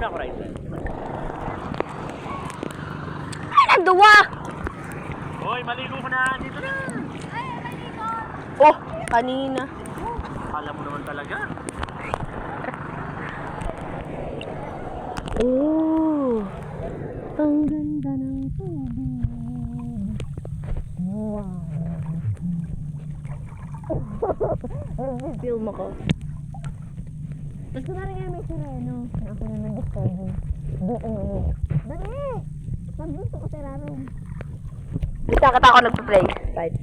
muna ako, Ryzen. Ay, nanduwa! Hoy, maligo ka na. Dito na. Oh, kanina. Alam mo naman talaga. Oh, ang ganda ng tubig. Wow. Film ako. Tapos ko na rin may sireno. Ako na nag-discover. Doon. Dali! Pag-gusto ko sireno. Basta kata ako nagpa-play. Right.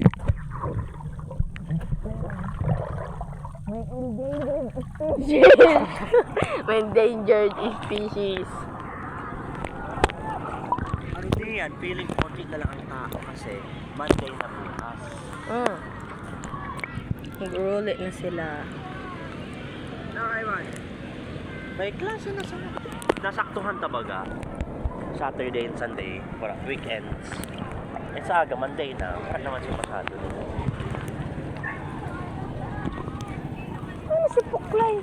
May endangered species. May endangered species. Ano din yan? Feeling konti na lang ang tao kasi Monday na bukas. Nag-roll na sila. May klase na sa nasaktuhan tabaga. Saturday and Sunday para weekends. Eh sa aga, Monday na. Wala naman siya masyado. Ano si Puklay?